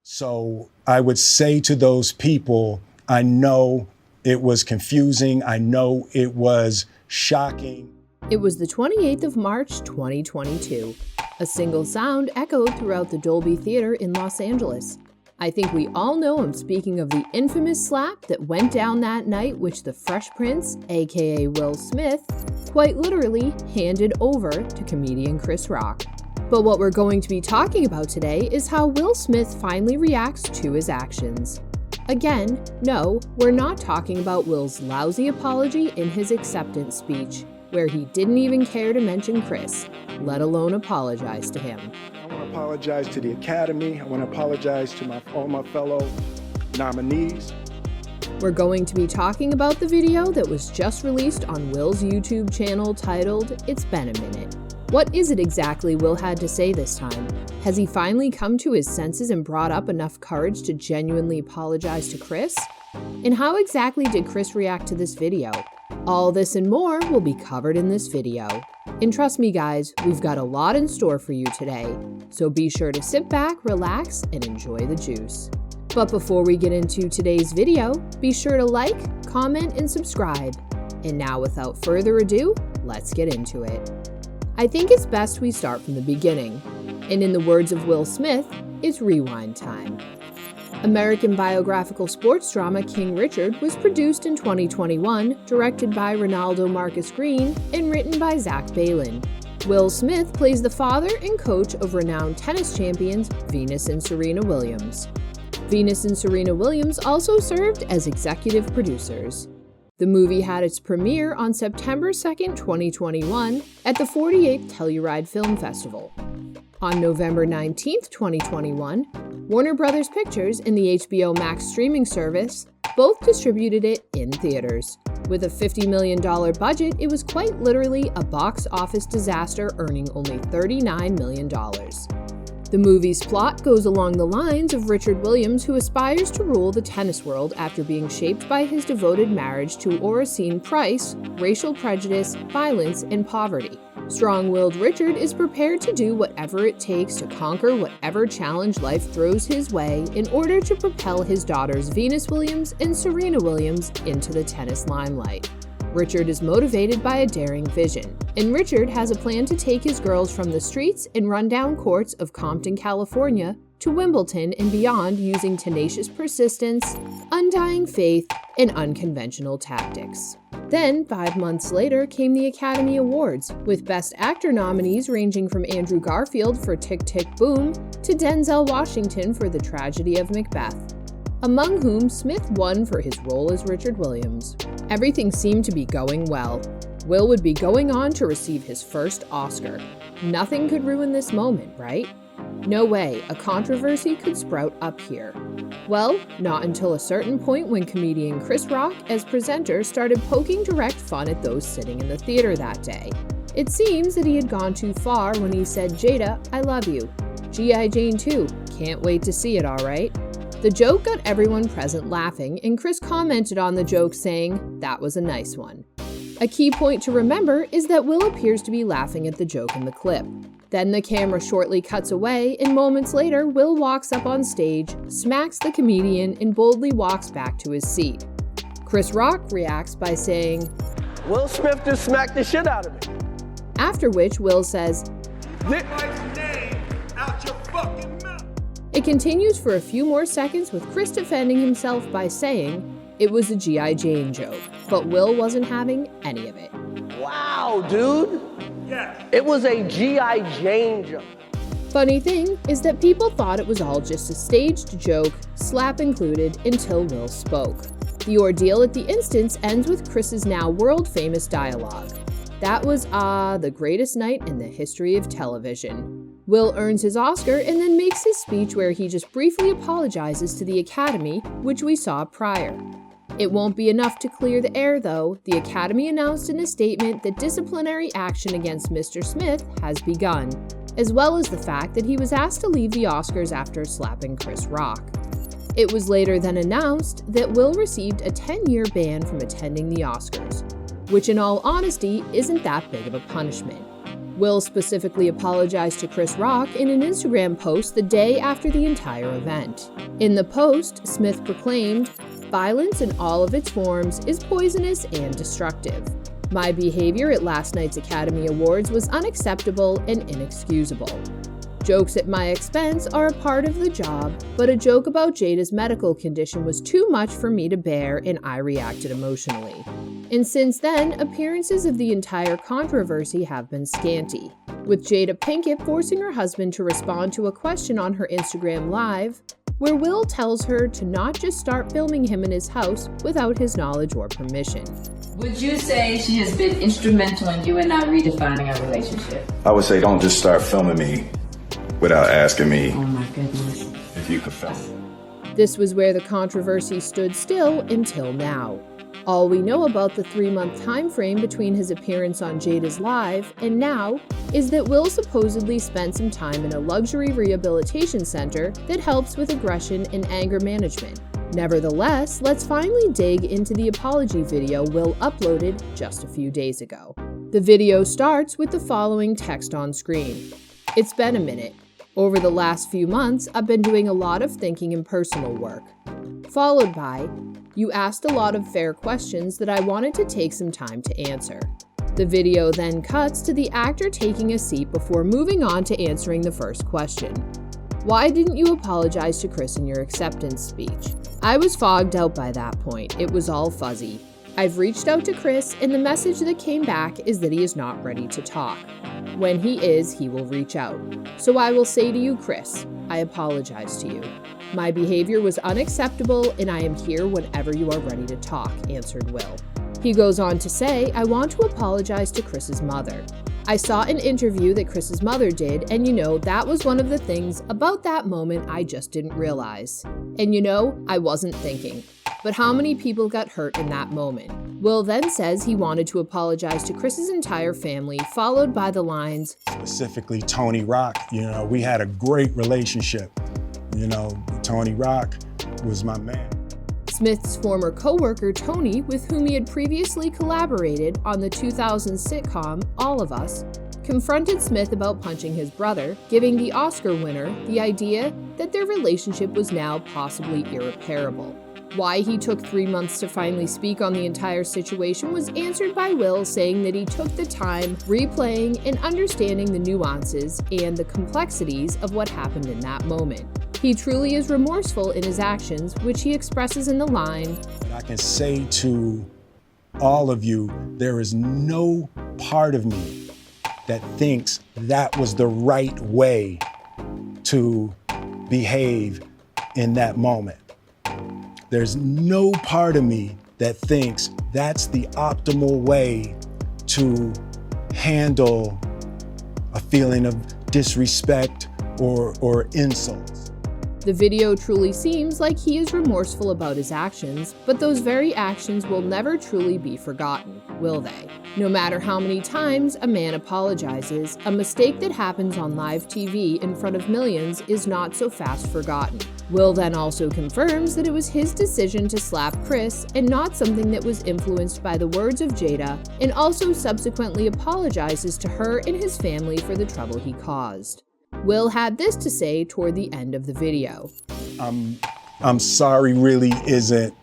So I would say to those people, I know it was confusing. I know it was shocking. It was the 28th of March, 2022. A single sound echoed throughout the Dolby Theater in Los Angeles. I think we all know I'm speaking of the infamous slap that went down that night, which the Fresh Prince, a.k.a. Will Smith, quite literally handed over to comedian Chris Rock. But what we're going to be talking about today is how Will Smith finally reacts to his actions. Again, no, we're not talking about Will's lousy apology in his acceptance speech, where he didn't even care to mention Chris, let alone apologize to him. I want to apologize to the Academy. I want to apologize to all my fellow nominees. We're going to be talking about the video that was just released on Will's YouTube channel titled, "It's Been a Minute." What is it exactly Will had to say this time? Has he finally come to his senses and brought up enough courage to genuinely apologize to Chris? And how exactly did Chris react to this video? All this and more will be covered in this video. And trust me guys, we've got a lot in store for you today. So be sure to sit back, relax, and enjoy the juice. But before we get into today's video, be sure to like, comment, and subscribe. And now without further ado, let's get into it. I think it's best we start from the beginning. And in the words of Will Smith, it's rewind time. American biographical sports drama King Richard was produced in 2021, directed by Ronaldo Marcus Green, and written by Zach Baylin. Will Smith plays the father and coach of renowned tennis champions Venus and Serena Williams. Venus and Serena Williams also served as executive producers. The movie had its premiere on September 2nd, 2021 at the 48th Telluride Film Festival. On November 19th, 2021, Warner Bros. Pictures and the HBO Max streaming service both distributed it in theaters. With a $50 million budget, it was quite literally a box office disaster, earning only $39 million. The movie's plot goes along the lines of Richard Williams, who aspires to rule the tennis world after being shaped by his devoted marriage to Oracene Price, racial prejudice, violence, and poverty. Strong-willed Richard is prepared to do whatever it takes to conquer whatever challenge life throws his way in order to propel his daughters Venus Williams and Serena Williams into the tennis limelight. Richard is motivated by a daring vision, and Richard has a plan to take his girls from the streets and rundown courts of Compton, California, to Wimbledon and beyond using tenacious persistence, undying faith, and unconventional tactics. Then, 5 months later, came the Academy Awards, with Best Actor nominees ranging from Andrew Garfield for Tick, Tick, Boom to Denzel Washington for The Tragedy of Macbeth, among whom Smith won for his role as Richard Williams. Everything seemed to be going well. Will would be going on to receive his first Oscar. Nothing could ruin this moment, right? No way a controversy could sprout up here. Well, not until a certain point when comedian Chris Rock, as presenter, started poking direct fun at those sitting in the theater that day. It seems that he had gone too far when he said, "Jada, I love you. G.I. Jane 2, can't wait to see it, alright?" The joke got everyone present laughing, and Chris commented on the joke saying, "That was a nice one." A key point to remember is that Will appears to be laughing at the joke in the clip. Then the camera shortly cuts away, and moments later, Will walks up on stage, smacks the comedian, and boldly walks back to his seat. Chris Rock reacts by saying, "Will Smith just smacked the shit out of me." After which, Will says, "Get my name out your fucking mouth." It continues for a few more seconds with Chris defending himself by saying it was a G.I. Jane joke, but Will wasn't having any of it. Wow, dude. Yes. It was a G.I. Jane joke. Funny thing is that people thought it was all just a staged joke, slap included, until Will spoke. The ordeal at the instance ends with Chris's now world-famous dialogue. "That was, the greatest night in the history of television." Will earns his Oscar and then makes his speech where he just briefly apologizes to the Academy, which we saw prior. It won't be enough to clear the air though. The Academy announced in a statement that disciplinary action against Mr. Smith has begun, as well as the fact that he was asked to leave the Oscars after slapping Chris Rock. It was later then announced that Will received a 10-year ban from attending the Oscars, which in all honesty isn't that big of a punishment. Will specifically apologized to Chris Rock in an Instagram post the day after the entire event. In the post, Smith proclaimed, "Violence in all of its forms is poisonous and destructive. My behavior at last night's Academy Awards was unacceptable and inexcusable. Jokes at my expense are a part of the job, but a joke about Jada's medical condition was too much for me to bear and I reacted emotionally." And since then, appearances of the entire controversy have been scanty, with Jada Pinkett forcing her husband to respond to a question on her Instagram Live, where Will tells her to not just start filming him in his house without his knowledge or permission. Would you say she has been instrumental in you and I redefining our relationship? I would say don't just start filming me without asking me Oh my goodness. if you could film. This was where the controversy stood still until now. All we know about the 3-month time frame between his appearance on Jada's Live and now is that Will supposedly spent some time in a luxury rehabilitation center that helps with aggression and anger management. Nevertheless, let's finally dig into the apology video Will uploaded just a few days ago. The video starts with the following text on screen. "It's been a minute. Over the last few months, I've been doing a lot of thinking and personal work." Followed by, "You asked a lot of fair questions that I wanted to take some time to answer." The video then cuts to the actor taking a seat before moving on to answering the first question. "Why didn't you apologize to Chris in your acceptance speech?" "I was fogged out by that point. It was all fuzzy. I've reached out to Chris, and the message that came back is that he is not ready to talk. When he is, he will reach out. So I will say to you, Chris, I apologize to you. My behavior was unacceptable, and I am here whenever you are ready to talk," answered Will. He goes on to say, "I want to apologize to Chris's mother. I saw an interview that Chris's mother did, and that was one of the things about that moment I just didn't realize. And I wasn't thinking. But how many people got hurt in that moment?" Will then says he wanted to apologize to Chris's entire family, followed by the lines, Specifically Tony Rock, we had a great relationship. Tony Rock was my man. Smith's former co-worker Tony, with whom he had previously collaborated on the 2000 sitcom All of Us, confronted Smith about punching his brother, giving the Oscar winner the idea that their relationship was now possibly irreparable. Why he took 3 months to finally speak on the entire situation was answered by Will, saying that he took the time replaying and understanding the nuances and the complexities of what happened in that moment. He truly is remorseful in his actions, which he expresses in the line, I can say to all of you, there is no part of me that thinks that was the right way to behave in that moment. There's no part of me that thinks that's the optimal way to handle a feeling of disrespect or insults. The video truly seems like he is remorseful about his actions, but those very actions will never truly be forgotten, will they? No matter how many times a man apologizes, a mistake that happens on live TV in front of millions is not so fast forgotten. Will then also confirms that it was his decision to slap Chris and not something that was influenced by the words of Jada, and also subsequently apologizes to her and his family for the trouble he caused. Will had this to say toward the end of the video. I'm sorry really isn't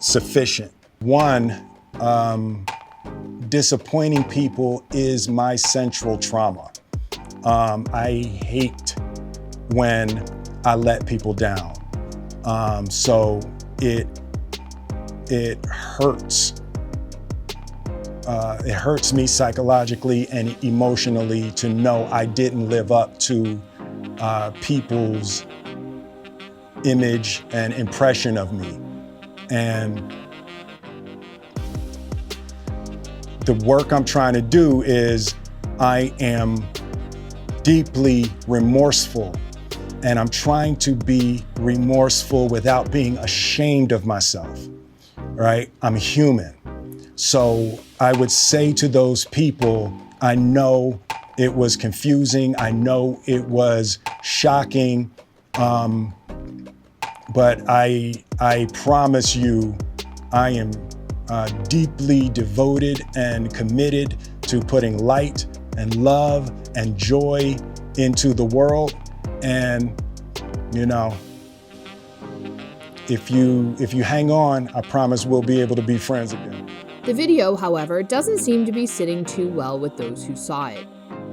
sufficient. One, disappointing people is my central trauma. I hate when I let people down. So it hurts. It hurts me psychologically and emotionally to know I didn't live up to people's image and impression of me. And the work I'm trying to do is I am deeply remorseful, and I'm trying to be remorseful without being ashamed of myself, right? I'm human. So I would say to those people, I know it was confusing, I know it was shocking, but I promise you, I am deeply devoted and committed to putting light and love and joy into the world. And, you know, if you hang on, I promise we'll be able to be friends again. The video, however, doesn't seem to be sitting too well with those who saw it.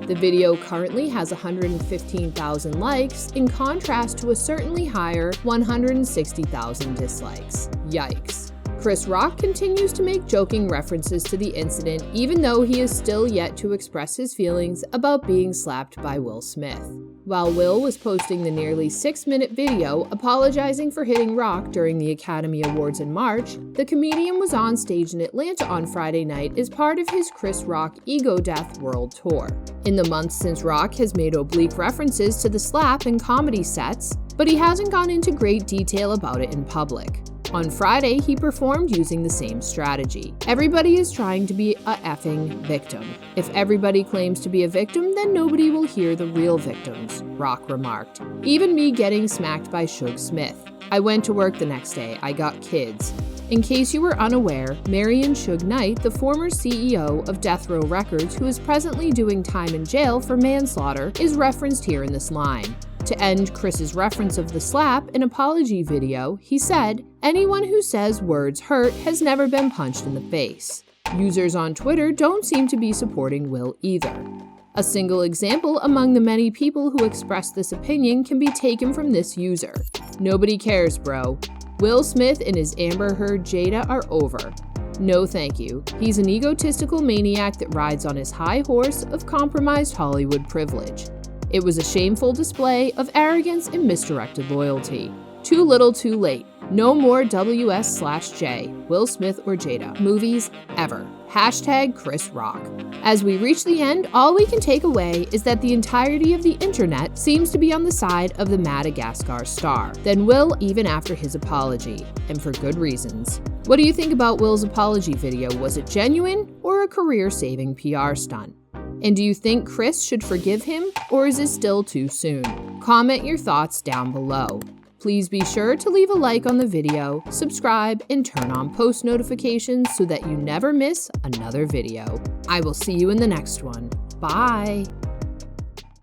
The video currently has 115,000 likes, in contrast to a certainly higher 160,000 dislikes. Yikes. Chris Rock continues to make joking references to the incident, even though he is still yet to express his feelings about being slapped by Will Smith. While Will was posting the nearly 6-minute video apologizing for hitting Rock during the Academy Awards in March, the comedian was on stage in Atlanta on Friday night as part of his Chris Rock Ego Death World Tour. In the months since, Rock has made oblique references to the slap in comedy sets, but he hasn't gone into great detail about it in public. On Friday, he performed using the same strategy. Everybody is trying to be a effing victim. If everybody claims to be a victim, then nobody will hear the real victims, Rock remarked. Even me getting smacked by Suge Smith. I went to work the next day. I got kids. In case you were unaware, Marion Suge Knight, the former CEO of Death Row Records, who is presently doing time in jail for manslaughter, is referenced here in this line. To end Chris's reference of the slap in apology video, he said, "Anyone who says words hurt has never been punched in the face." Users on Twitter don't seem to be supporting Will either. A single example among the many people who expressed this opinion can be taken from this user. "Nobody cares, bro. Will Smith and his Amber Heard Jada are over. No thank you. He's an egotistical maniac that rides on his high horse of compromised Hollywood privilege. It was a shameful display of arrogance and misdirected loyalty. Too little too late. No more WS/J, Will Smith or Jada, movies ever. Hashtag Chris Rock." As we reach the end, all we can take away is that the entirety of the internet seems to be on the side of the Madagascar star, then Will even after his apology, and for good reasons. What do you think about Will's apology video? Was it genuine or a career-saving PR stunt? And do you think Chris should forgive him, or is it still too soon? Comment your thoughts down below. Please be sure to leave a like on the video, subscribe, and turn on post notifications so that you never miss another video. I will see you in the next one. Bye!